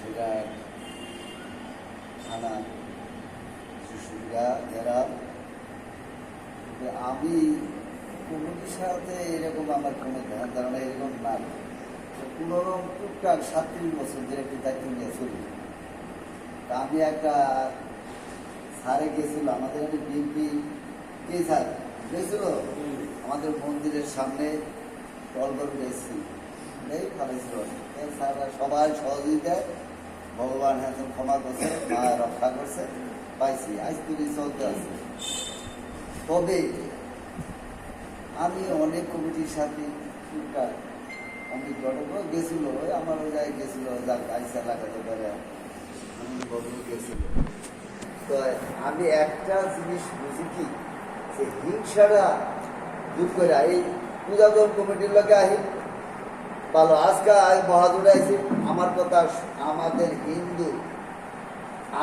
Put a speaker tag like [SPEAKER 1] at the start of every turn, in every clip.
[SPEAKER 1] সেটা থানা সুবিধা যারা আমি কমিটির সাথে এরকম আমার কোনো ধ্যান ধারণা এরকম না কোনোরকম টুকটাক 37 বছর ধরে একটু দায়িত্ব নিয়ে চলি। তা আমি একটা স্যারে গেছিল আমাদের একটা বিএনপি কে স্যার গেছিল আমাদের মন্দিরের সামনে টল করে গেছি এই ফালাইছিল স্যাররা সবাই সহযোগিতায় ভগবান এখন ক্ষমা করছে মা রক্ষা করছে পাইছি আজ তুলি চলতে আছে। তবে আমি অনেক কমিটির সাথে টুকটাক অনেক ঘটক গেছিল আমার ওই জায়গায় গেছিল যার আইসা লাগাতে পারে গেছিল। তো আমি একটা জিনিস বুঝি কি যে হিংসাটা দূর করে এই পূজাগর কমিটির লোকে আহি ভালো আজকে বাহাদুর আইছি। আমার কথা আমাদের হিন্দু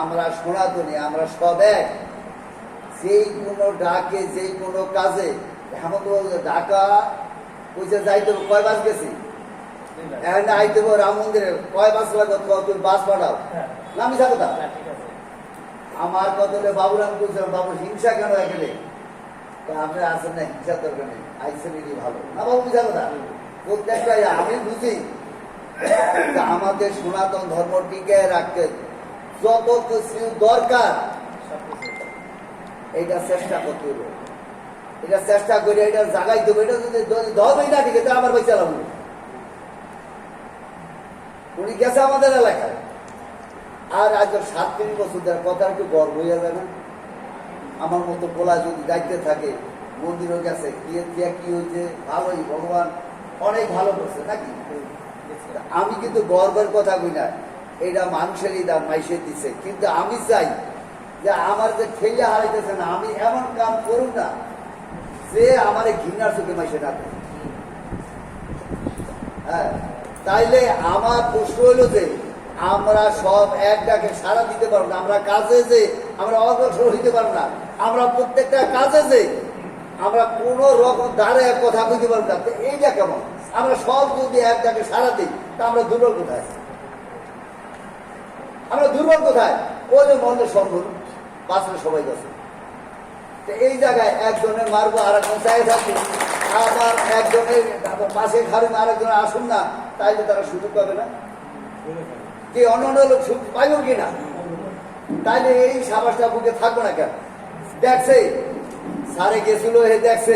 [SPEAKER 1] আমরা সনাতনী আমরা সব এক। যেই কোনো ডাকে যেই কোনো কাজে এমন তো ঢাকা পয়সা যাইতে কয় বাস গেছি এখানে আইতে রাম মন্দিরে কয় বাস লাগো তুমি বাস পাঠাও নামি থাকো তা আমার কথা বাবুরাম বলছিলাম বাবু হিংসা কেন এখানে আপনি আসেন না হিংসা দরকার নেই আইসেন এটি ভালো না বাবু বুঝা কথা প্রত্যেকটা আমি বুঝি আমাদের সনাতন ধর্ম টিকে রাখতে যত কিছু দরকার এইটা চেষ্টা করতে হবে। এটা চেষ্টা করে এটা জাগাই দেবো। এটা যদি ধর্মই না ঠিক আছে আমার পয়সা লাগবে। উনি গেছে আমাদের এলাকায় আর আজ 37 বছর ধরে কথা একটু গর্ব হয়ে যায় না? আমার মতো বলা যদি দায়িত্বে থাকে মন্দিরও গেছে কি হয়েছে ভালোই ভগবান অনেক ভালো করছে নাকি। আমি কিন্তু গর্বের কথা কই না এটা মানুষেরই দাম মাইসে দিছে কিন্তু আমি চাই যে আমার যে ঠেলে হারাইতেছে না আমি এমন কাম করুন না যে আমার ঘৃণার চোখে মাইসে ডাকে। হ্যাঁ তাইলে আমার প্রশ্ন হইল যে আমরা সব এক ডাকে সারা দিতে পারবো না। আমরা কাজে যে আমরা অগ্রসর হইতে পারবো না। আমরা প্রত্যেকটা কাজে যে আমরা কোন রকম দ্বারে কথা বুঝতে পারবো না। এইটা কেমন আমরা সব যদি এক ডাকে সারা দিই তা আমরা দুর্বল কোথায়? আমরা দুর্বল কোথায়? ওই যে মনের সম্ভব পাশে সবাই গেছে। এই জায়গায় একজনের মারবো আর একজন চাই থাকবে আবার একজনের পাশে খারুন আর একজনের আসুন না তাইলে তারা সুযোগ পাবে না কি অন্য লোক পাইব কিনা? তাইলে এই সাবাসটা বুকে থাকবো না কেন? দেখছে সারে গেছিল হে দেখছে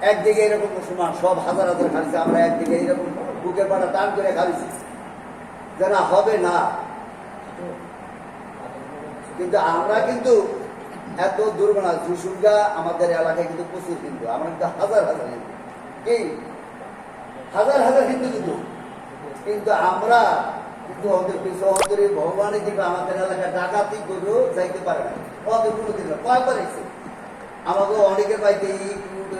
[SPEAKER 1] একদিকে এরকম মুসলমান সব হাজার হাজার খালিছে আমরা একদিকে এইরকম বুকে পাটা টান করে খালিছি যেন হবে না। কিন্তু আমরা কিন্তু এত দুর্বল না। ঝুসুলগা আমাদের এলাকায় কিন্তু প্রচুর হিন্দু আমরা কিন্তু হাজার হাজার হিন্দু কি হাজার হাজার হিন্দু কিন্তু আমরা কিন্তু আমাদের পিছনে ভগবানের কিন্তু আমাদের এলাকায় ডাকাতি করেও যাইতে পারে না। আমাদের কোনো দিন কয়েকবার এসে আমাকে অনেকের বাড়িতে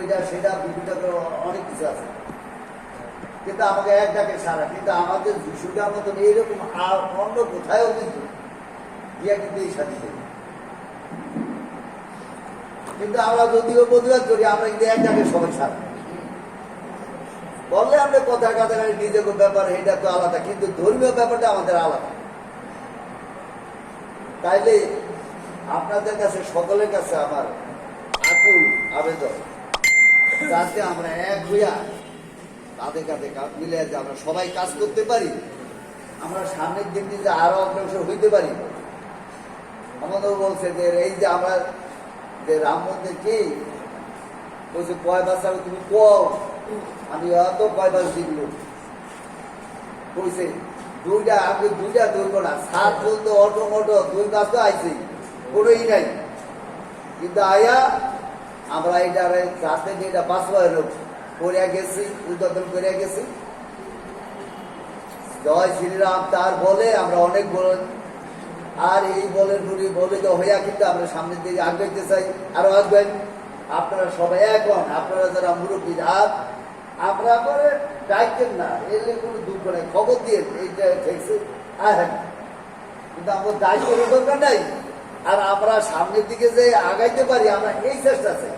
[SPEAKER 1] এইটা সেটা বিভিন্ন অনেক কিছু আছে কিন্তু আমাকে এক ডাকে সারা। কিন্তু আমাদের ঝুসুলগার মতন এইরকম আর অন্য কোথায়ও কিন্তু গিয়া কিন্তু এই সাথে কিন্তু আমরা যদিও প্রতিবাদ করি আমরা কিন্তু এক জায়গায় সবাই সারা বললে আমরা কথা কাছাকাছি নিজেকে ব্যাপার এটা তো আলাদা কিন্তু ধর্মীয় ব্যাপারটা আমাদের আলাদা। তাইলে আপনাদের কাছে সকলের কাছে আমার আকুল আবেদন যাতে আমরা এক হইয়া কাঁধে কাঁধে কাঁধ মিলে যে আমরা সবাই কাজ করতে পারি আমরা সামনের দিন যে আরো অগ্রসর হইতে পারি। আমাদের বলছে যে এই যে আমরা যে রাম মন্দির কি বলছে কয় বাস তুমি কও আমি অত কয় বাস দিল বলছে দুইটা আমি দুইটা ধরবো না সাত বলতো অটো মোটো 2 বাস তো আইছে কোনোই নাই কিন্তু আয়া আমরা এটা রাস্তায় যেটা বাস্তবায়ন করিয়া গেছি উদ্বোধন করিয়া গেছি। জয় শ্রীরাম তার বলে আমরা অনেক বলে আর এই বলের বলিত হইয়া কিন্তু আমরা সামনের দিকে আগাইতে চাই আরো আসবেন আপনারা সবাই এখন আপনারা যারা মুরব্বী আর আমরা করে ডাইকেন না এলে কোনো দুঃখ নেই খবর দিয়ে এইটা ঠেকছে কিন্তু আমাদের দায়িত্বের দরকার নাই আর আমরা সামনের দিকে যে আগাইতে পারি আমরা এই চেষ্টা চাই।